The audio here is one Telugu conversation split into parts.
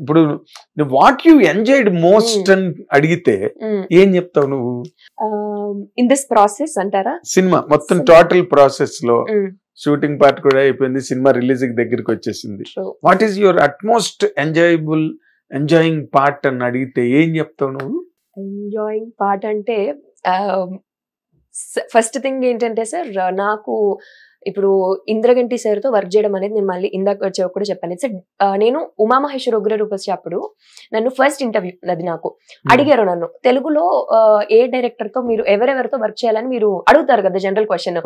ఇప్పుడు వాట్ యు ఎంజాయ్డ్ మోస్ట్ అని అడిగితే ఏం చెప్తావు నువ్వు? ఇన్ దిస్ ప్రాసెస్ అంటారా? సినిమా మొత్తం టోటల్ ప్రాసెస్ లో షూటింగ్ పార్ట్ కూడా అయిపోయింది, సినిమా రిలీజ్ దగ్గరికి వచ్చేసింది. What is your utmost enjoying part అని అడిగితే ఏం చెప్తావు నువ్వు? ఎంజాయింగ్ పార్ట్ అంటే ఫస్ట్ థింగ్ ఏంటంటే సార్, నాకు ఇప్పుడు ఇంద్రగంటి సార్తో వర్క్ చేయడం అనేది నేను మళ్ళీ ఇందాక కూడా చెప్పాను. సార్ నేను ఉమామహేశ్వర ఉగ్ర రూపసి అప్పుడు నన్ను ఫస్ట్ ఇంటర్వ్యూ అది నాకు అడిగారు, నన్ను తెలుగులో ఏ డైరెక్టర్ తో మీరు ఎవరెవరితో వర్క్ చేయాలని మీరు అడుగుతారు కదా, జనరల్ క్వశ్చన్,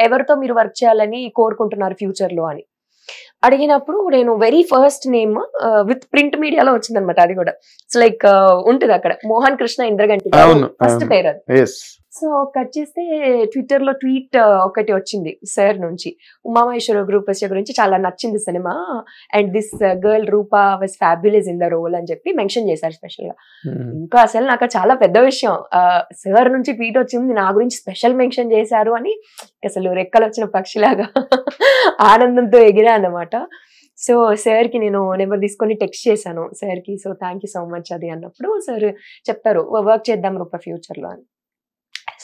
ఎవరితో మీరు వర్క్ చేయాలని కోరుకుంటున్నారు ఫ్యూచర్ లో అని అడిగినప్పుడు నేను very first name with print మీడియాలో వచ్చింది అనమాట. అది కూడా ఇట్స్ లైక్ ఉంటుంది అక్కడ, మోహన్ కృష్ణ ఇంద్రగంటి ఫస్ట్ పేరు అది. సో కట్ చేస్తే ట్విట్టర్ లో ట్వీట్ ఒకటి వచ్చింది సార్ నుంచి, ఉమామహేశ్వర గ్రూపస్య గురించి చాలా నచ్చింది cinema and this girl Roopa was fabulous in the role అని చెప్పి మెన్షన్ చేశారు స్పెషల్ గా. ఇంకా అసలు నాకు చాలా పెద్ద విషయం, సార్ నుంచి ట్వీట్ వచ్చింది నా గురించి స్పెషల్ మెన్షన్ చేశారు అని, అసలు రెక్కలు వచ్చిన పక్షిలాగా ఆనందంతో ఎగిరా అన్నమాట. సో సార్ కి నేను నెంబర్ తీసుకొని టెక్స్ట్ చేశాను సార్ కి, so thank you so much అది అన్నప్పుడు సార్ చెప్తారు వర్క్ చేద్దాం రూపా ఫ్యూచర్ లో అని.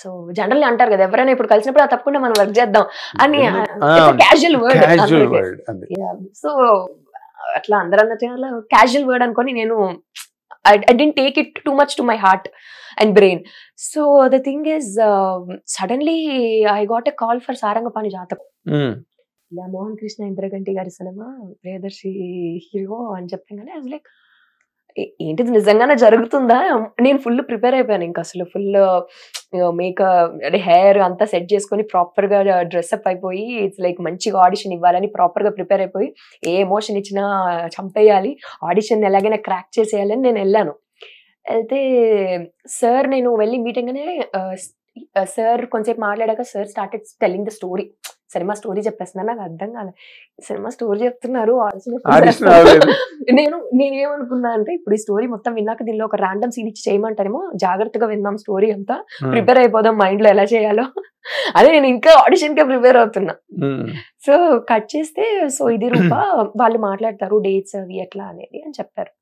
సో జనరల్లీ అంటారు కదా, ఎవరైనా ఇప్పుడు కలిసినప్పుడు తప్పకుండా మనం వర్క్ చేద్దాం అని, క్యాజువల్ వర్డ్. సో అట్లా అందరూ అన్న క్యాజువల్ వర్డ్ అనుకొని నేను I didn't take it too much to my heart and brain. So the thing is suddenly I got a call for Sarangapani జాతకం. ఇలా మోహన్ కృష్ణ ఇంద్రగంటి గారి సినిమా ప్రియదర్శి హీరో అని చెప్పగానే ఐ వాజ్ లైక్ ఏంటిది నిజంగానే జరుగుతుందా? నేను ఫుల్ ప్రిపేర్ అయిపోయాను, ఇంకా అసలు ఫుల్ మేకప్ అంటే హెయిర్ అంతా సెట్ చేసుకొని ప్రాపర్ గా డ్రెస్అప్ అయిపోయి ఇట్స్ లైక్ మంచిగా ఆడిషన్ ఇవ్వాలని ప్రాపర్ గా ప్రిపేర్ అయిపోయి ఏ ఎమోషన్ ఇచ్చినా చంపేయాలి, ఆడిషన్ ఎలాగైనా క్రాక్ చేసేయాలని నేను వెళ్ళాను. వెళ్తే సార్ నేను వెళ్ళి మీటింగ్ అనే సార్ కొంచెంసేపు మాట్లాడాక sir started telling the story. సినిమా స్టోరీ చెప్పేస్తున్నా, నాకు అర్థం కాలే, సినిమా స్టోరీ చెప్తున్నారు నేనేమనుకున్నా అంటే ఇప్పుడు ఈ స్టోరీ మొత్తం విన్నాక దీనిలో ఒక ర్యాండమ్ సీన్ ఇచ్చి చేయమంటారేమో, జాగ్రత్తగా విందాం స్టోరీ అంతా, ప్రిపేర్ అయిపోదాం మైండ్ లో ఎలా చేయాలో. అదే నేను ఇంకా ఆడిషన్ కే ప్రిపేర్ అవుతున్నా. సో కట్ చేస్తే సో ఇది రూపా వాళ్ళు మాట్లాడతారు డేట్స్ అవి ఎట్లా అనేది అని చెప్పారు.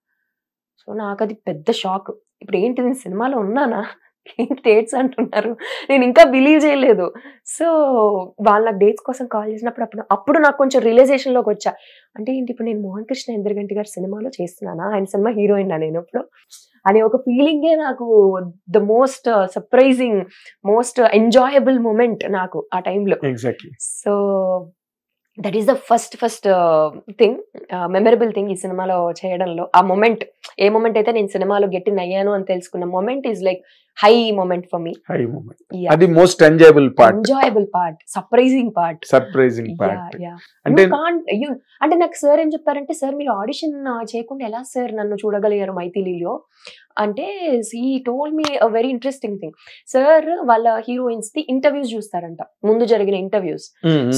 సో నాకు అది పెద్ద షాక్, ఇప్పుడు ఏంటి నేను సినిమాలో ఉన్నానా, డేట్స్ అంటున్నారు, నేను ఇంకా బిలీవ్ చేయలేదు. సో వాళ్ళు నాకు డేట్స్ కోసం కాల్ చేసినప్పుడు అప్పుడు నాకు కొంచెం రియలైజేషన్ లోకి వచ్చా, అంటే ఏంటి ఇప్పుడు నేను మోహన్ కృష్ణ ఇంద్రగంటి గారి సినిమాలో చేస్తున్నానా, ఆయన సినిమా హీరోయిన్ నేను ఇప్పుడు అనే ఒక ఫీలింగే నాకు the most surprising most enjoyable moment నాకు ఆ టైంలో. So that is the first thing, memorable thing ఈ సినిమాలో చేయడంలో. ఆ మూమెంట్, ఏ మూమెంట్ అయితే నేను సినిమాలో గెట్టిన్ అయ్యాను అని తెలుసుకున్న moment is like high moment for me. High moment, అది most enjoyable part, surprising part. అంటే నాకు సార్ ఏం చెప్పారంటే, సార్ మీరు ఆడిషన్ చేయకుండా ఎలా సార్ నన్ను చూడగలిగారు మైథిలిలో అంటే, he told me a very interesting thing. Sir వాళ్ళ హీరోయిన్స్ ది ఇంటర్వ్యూస్ చూస్తారంట, ముందు జరిగిన interviews.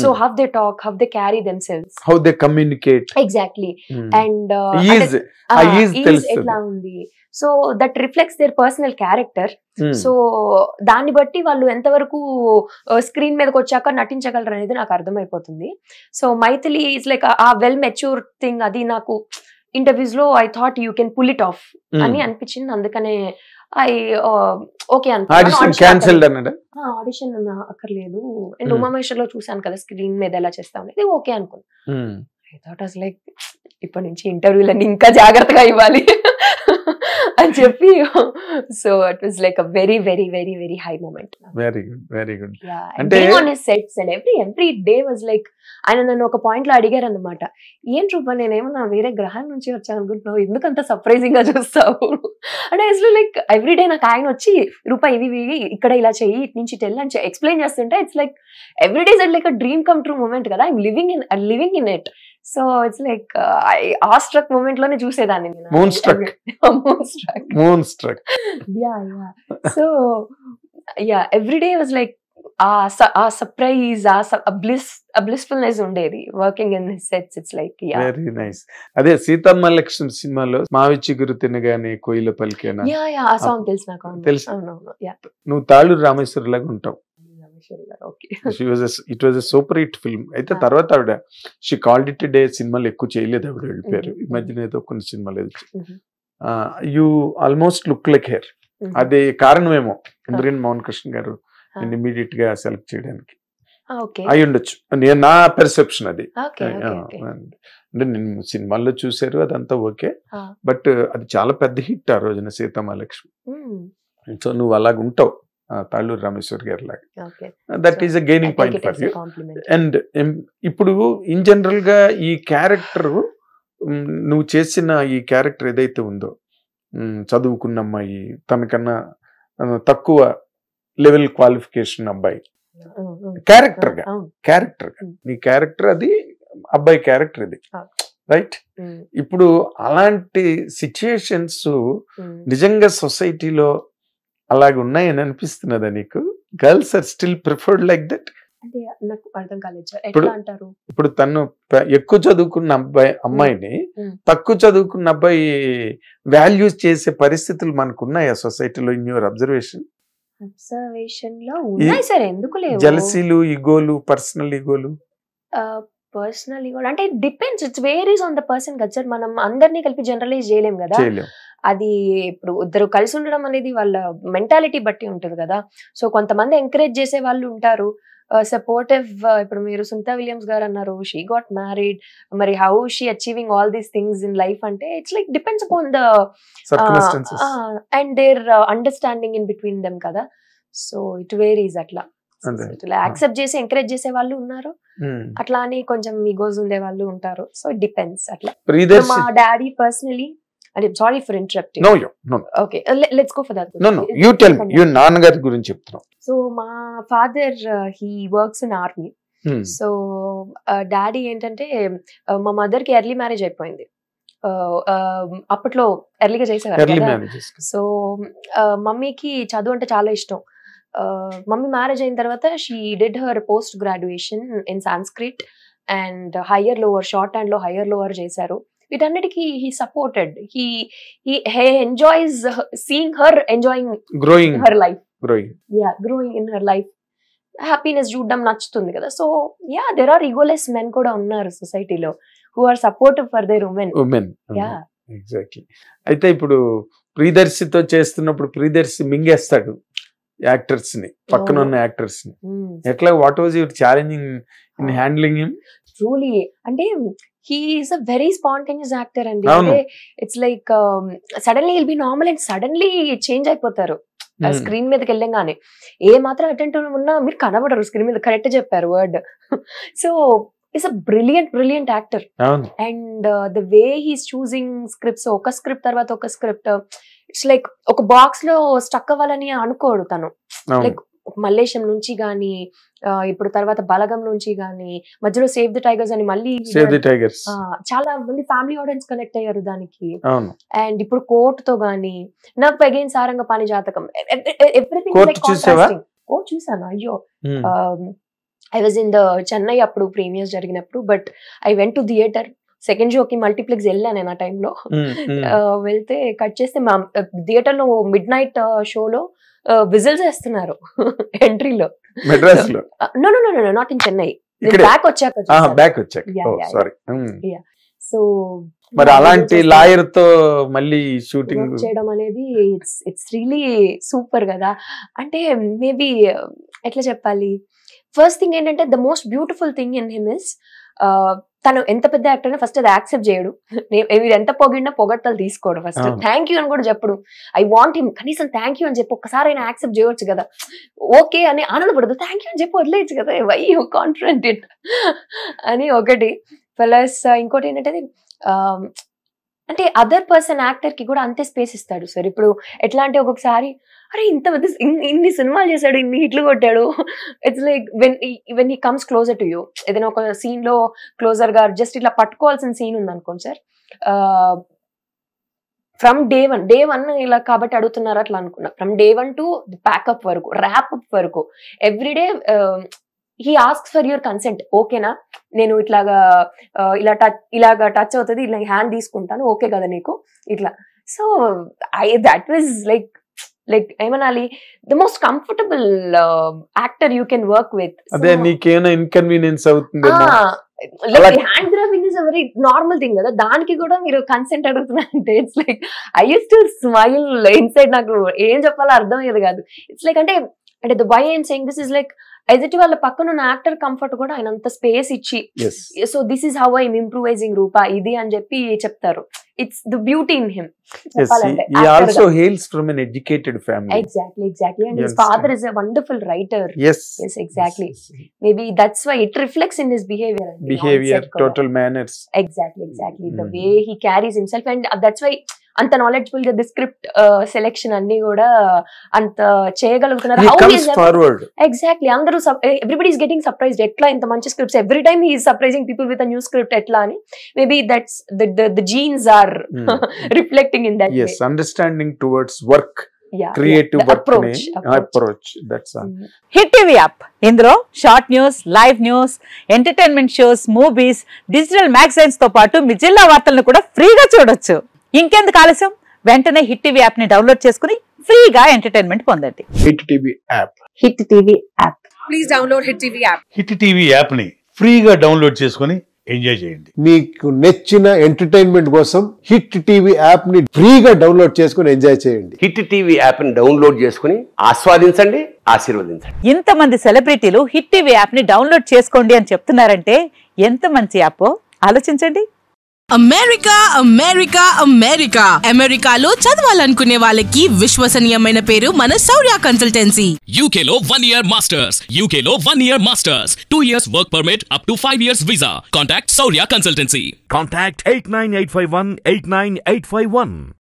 So how they talk, how they carry themselves, how they communicate, exactly, and ఎట్లా ఉంది. So that reflects there personal character. So దాన్ని బట్టి వాళ్ళు ఎంతవరకు స్క్రీన్ మీదకి వచ్చాక నటించగలరు అనేది నాకు అర్థమైపోతుంది. So Maithili is like a well mature thing, అది నాకు ఇంటర్వ్యూస్ లో I thought you can pull it off అని అనిపించింది. అందుకనే ఓకే అనుకున్నాను, ఆడిషన్ అక్కర్లేదు, అండ్ ఉమామహేశ్వర్ లో చూసాను కదా స్క్రీన్ మీద ఎలా చేస్తాం అనేది, ఓకే అనుకున్నాను. ఐ థాట్ వాస్ లైక్ ఇప్పటి నుంచి ఇంటర్వ్యూలన్నీ ఇంకా జాగ్రత్తగా ఇవ్వాలి అని చెప్పి. So it was like a very very very very high moment. Very good. అంటే on his sets and every day was like, ఆయన నన్ను ఒక పాయింట్ లో అడిగారు అన్నమాట, ఏం రూపా నేనేమన్నా వేరే గ్రహాల నుంచి వచ్చాను అనుకుంటున్నావు, ఎందుకంత సర్ప్రైజింగ్ గా చూస్తావు అంటే. ఇట్స్ లైక్ ఎవ్రీ డే నాకు ఆయన వచ్చి రూపా ఇవి ఇక్కడ ఇలా చెయ్యి, ఇటు నుంచి టెల్ అని ఎక్స్ప్లెయిన్ చేస్తుంటే it's like every day it's like a dream come true moment కదా, I'm living in it. So it's like awestruck moment లోనే చూసేదాన్ని నేను. So every day was like a surprise, ఆ బ్లిస్ఫుల్నెస్ ఉండేది working in sets. It's like very nice. అదే సీతమ్మ లక్ష్మి సినిమాలో మావి చిగురు తినగానే కోయిల పలికేనా, ఆ సాంగ్ తెలుసు నాకు. తెలుసు, నువ్వు తాళూరు రామేశ్వర లాగా ఉంటావు. ఉమామహేశ్వరి గారు. Okay. It was a super hit film. అయితే తర్వాత ఆవిడ షీ కాల్డ్ ఇట్ డే సినిమాలు ఎక్కువ చేయలేదు, ఆవిడ వెళ్ళిపోయారు. ఈ మధ్యన ఏదో కొన్ని సినిమాలు you almost look like hair. అది కారణమేమో ఇంద్రన్ మోహన్ కృష్ణ గారు నేను ఇమీడియట్ గా సెలెక్ట్ చేయడానికి అయి ఉండొచ్చు, నా పెర్సెప్షన్ అది. అంటే నేను సినిమాల్లో చూసారు అదంతా ఓకే, బట్ అది చాలా పెద్ద హిట్ ఆ రోజున సీతామహాలక్ష్మి. సో నువ్వు అలాగ ఉంటావు తాళ్ళూరు రామేశ్వర్ గారి లాగా. That is a gaining point for you. And ఇప్పుడు ఇన్ జనరల్ గా ఈ క్యారెక్టర్, నువ్వు చేసిన ఈ క్యారెక్టర్ ఏదైతే ఉందో, చదువుకున్న అమ్మాయి, తనకన్నా తక్కువ లెవెల్ క్వాలిఫికేషన్ అబ్బాయి, క్యారెక్టర్ గా నీ క్యారెక్టర్ అది, అబ్బాయి క్యారెక్టర్ ఇది, రైట్? ఇప్పుడు అలాంటి సిచ్యుయేషన్స్ నిజంగా సొసైటీలో అలాగే ఉన్నాయని అనిపిస్తున్నదా నీకు? Girls are still preferred like that? ఇప్పుడు తను ఎక్కువ చదువుకున్న అమ్మాయిని తక్కువ చదువుకున్న అబ్బాయి వాల్యూస్ చేసే పరిస్థితులు మనకు ఉన్నాయా సొసైటీలో? ఇన్ యువర్ అబ్జర్వేషన్ లో ఉన్నాయి సార్, ఎందుకు లేవు? జెలసీలు, ఈగోలు, పర్సనల్ ఈగోలు అంటే depends, it's varies on the person కదా సార్. మనం అందరినీ కలిపి జనరలైజ్ చేయలేం కదా. అది ఇప్పుడు ఇద్దరు కలిసి ఉండడం అనేది వాళ్ళ మెంటాలిటీ బట్టి ఉంటుంది కదా. సో కొంతమంది ఎంకరేజ్ చేసే వాళ్ళు ఉంటారు, సపోర్టివ్. ఇప్పుడు మీరు సునీతా విలియమ్స్ గారు అన్నారు, షీ గాట్ మ్యారీడ్, మరి how she achieving all these things in life అంటే it's like depends upon the and their understanding in between them కదా. సో ఇట్ వేరీస్ అట్లా. యాక్సెప్ట్ చేసి ఎంకరేజ్ చేసే వాళ్ళు ఉన్నారు, అట్లా అని కొంచెం ఈగోస్ ఉండే వాళ్ళు ఉంటారు. సో ఇట్ డిపెండ్స్ అట్లా. మా daddy personally, sorry for interrupting. Okay, let's go for that. You tell me, you నాన్నగారి గురించి చెప్తున్నావు. సో మా father he works in army. So daddy ఏంటంటే, మా మదర్ కి ఎర్లీ మ్యారేజ్ అయిపోయింది. అప్పట్లో ఎర్లీగా చేసేవారు. సో మమ్మీకి చదువు అంటే చాలా ఇష్టం. మమ్మీ మ్యారేజ్ అయిన తర్వాత she did her post graduation in Sanskrit and higher lower, short hand లో హయ్యర్ లోవర్ చేశారు. వీటన్నిటికీ he supported. He enjoys seeing her enjoying growing her life, growing in her life. Happiness చూడడం నచ్చుతుంది కదా. So yeah, there are egoless men కూడా ఉన్నారు సొసైటీలో who are supportive for their women. Yeah, exactly. అయితే ఇప్పుడు ప్రియదర్శితో చేస్తున్నప్పుడు ప్రియదర్శి మింగేస్తాడు యాక్టర్స్ ని, పక్కన ఉన్న యాక్టర్స్ ని. ఎట్లా, what was your challenging in handling him? Truly అంటే he is a very spontaneous actor అండి. అంటే it's like suddenly will be normal and suddenly change అయిపోతారు స్క్రీన్ మీదకి వెళ్ళంగానే. ఏ మాత్రం అటెంటివ్ ఉన్నా మీరు కనబడరు స్క్రీన్ మీద. కరెక్ట్ చెప్పారు word. So it's a brilliant actor. And the way he's choosing scripts, ఒక స్క్రిప్ట్ తర్వాత ఒక స్క్రిప్ట్, ఇట్స్ లైక్ ఒక బాక్స్ లో స్టక్ అవ్వాలని అనుకోడు తను. లైక్ మల్లేశం నుంచి గానీ, ఇప్పుడు తర్వాత బలగం నుంచి గానీ, మధ్యలో సేవ్ ది టైగర్స్ అని మళ్ళీ చాలా మంది ఫ్యామిలీ ఆడియన్స్ కనెక్ట్ అయ్యారు దానికి. అండ్ ఇప్పుడు కోర్ట్ తో గానీ, నాకు అగైన్ సారంగ పాణి జాతకం, ఎవ్రీథింగ్ కోర్ట్ చూసాను. అయ్యో, I was in the Chennai అప్పుడు ప్రీమియర్స్ జరిగినప్పుడు, but I went to theatre. Second షోకి మల్టీప్లెక్స్ వెళ్ళాను నేను ఆ టైంలో. వెళ్తే కట్ చేస్తే మా థియేటర్ లో మిడ్ నైట్ షోలో విజిల్స్ వేస్తున్నారు ఎంట్రీలో. నాట్ ఇన్ చెన్నై, బ్యాక్ వచ్చాక. సో మరి అలాంటి లాయర్ తో మళ్ళీ షూటింగ్ చేయడం అనేది ఇట్స్ రియలీ సూపర్ కదా. అంటే మేబీ ఎట్లా చెప్పాలి, ఫస్ట్ థింగ్ ఏంటంటే the most beautiful thing in him is, తను ఎంత పెద్ద యాక్టర్ అయినా ఫస్ట్ అది యాక్సెప్ట్ చేయడు. మీరు ఎంత పొగిడినా పొగడ్తలు తీసుకోడు. ఫస్ట్ థ్యాంక్ యూ అని కూడా చెప్పడు. ఐ వాంట్ హిమ్, కనీసం థ్యాంక్ యూ అని చెప్పి ఒక్కసారి అయినా యాక్సెప్ట్ చేయవచ్చు కదా. ఓకే అని ఆనందపడదు, థ్యాంక్ యూ అని చెప్పి వదిలేయచ్చు కదా. వై యూ కాన్ఫిడెంట్ ఇట్ అని ఒకటి. ప్లస్ ఇంకోటి ఏంటంటే, అంటే అదర్ పర్సన్ యాక్టర్ కి కూడా అంతే స్పేస్ ఇస్తాడు సార్. ఇప్పుడు ఎట్లా అంటే ఒక్కొక్కసారి అరే ఇంత పెద్ద ఇన్ని సినిమాలు చేశాడు, ఇన్ని హిట్లు కొట్టాడు. It's like when he comes closer to you. ఏదైనా ఒక సీన్ లో క్లోజర్ గా జస్ట్ ఇట్లా పట్టుకోవాల్సిన సీన్ ఉంది అనుకోండి సార్, ఫ్రమ్ డే వన్ ఇలా కాబట్టి అడుగుతున్నారు అట్లా అనుకున్నా. ఫ్రమ్ డే 1 టు ప్యాకప్ వరకు, ర్యాప్ అప్ వరకు, everyday he asks for your consent. ఓకేనా, నేను ఇలాగా టచ్ అవుతుంది, ఇలా హ్యాండ్ తీసుకుంటాను, ఓకే కదా నీకు, ఇట్లా. So that was like like ఏమనాలి the most comfortable actor you can work with. అదే నీకేమైనా ఇన్కన్వీనియన్స్ అవుతుంది hand grabbing is a very normal thing కదా, దానికి కూడా మీరు కన్సెంట్ అడుగుతున్నారంటే it's like I use to smile inside. నాకు ఏం చెప్పాలో అర్థం అయ్యేది కాదు. ఇట్స్ లైక్ అంటే the why I'm saying this is like ఎదుటి వాళ్ళ పక్కన ఉన్న యాక్టర్ కంఫర్ట్ కూడా ఆయన అంత స్పేస్ ఇచ్చి so this is how I'm improvising Rupa ఇది అని చెప్పి చెప్తారు. It's the beauty in him. He also hails from an educated family. Exactly. And his father is a wonderful writer. Yes, exactly. Maybe that's why it reflects in his behavior, total manners. Exactly. The way he carries himself, and that's why అంత నాలెడ్జబుల్ గా ది స్క్రిప్ట్ సెలెక్షన్ అన్ని కూడా అంత చేయగలుగుతున్నారు. ఎగ్జాక్ట్లీ అందరూ ఎవ్రీబడి ఈస్ గెటింగ్ సర్ప్రైజ్డ్. ఎట్లా ఇంత మంచి scripts every time he is surprising people with a new script ఎట్లా అని. Maybe that's the genes are reflecting in that. Yes, understanding towards work, creative approach. That's all. Hit TV app, ఇందులో short news, live news, entertainment shows, movies, digital magazines తో పాటు మీ జిల్లా వార్తలను కూడా ఫ్రీగా చూడొచ్చు. ఇంకెందుకు ఆలస్యం, వెంటనే హిట్ టీవీ యాప్ ని డౌన్లోడ్ చేసుకుని ఫ్రీగా ఎంటర్టైన్మెంట్ పొందండి. Hit TV app. Please download hit TV app. Hit TV app ని ఫ్రీగా డౌన్లోడ్ చేసుకుని ఎంజాయ్ చేయండి. మీకు నచ్చిన ఎంటర్టైన్మెంట్ కోసం హిట్ టీవీ యాప్ ని ఫ్రీగా డౌన్లోడ్ చేసుకుని ఎంజాయ్ చేయండి. హిట్ టీవీ యాప్ ని డౌన్లోడ్ చేసుకుని ఆస్వాదించండి, ఆశీర్వదించండి. ఇంతమంది సెలబ్రిటీలు హిట్ టీవీ యాప్ ని డౌన్లోడ్ చేసుకోండి అని చెప్తున్నారంటే ఎంత మంచి యాప్ ఆలోచించండి. అమెరికాలో చదవాలనుకునే వాళ్ళకి విశ్వసనీయమైన పేరు మన శౌర్య కన్సల్టెన్సీ. UK లో 1 year masters, UK లో 1 year masters, 2 years work permit up to 5 years visa. Contact Saurya Consultancy. Contact 89851 89851.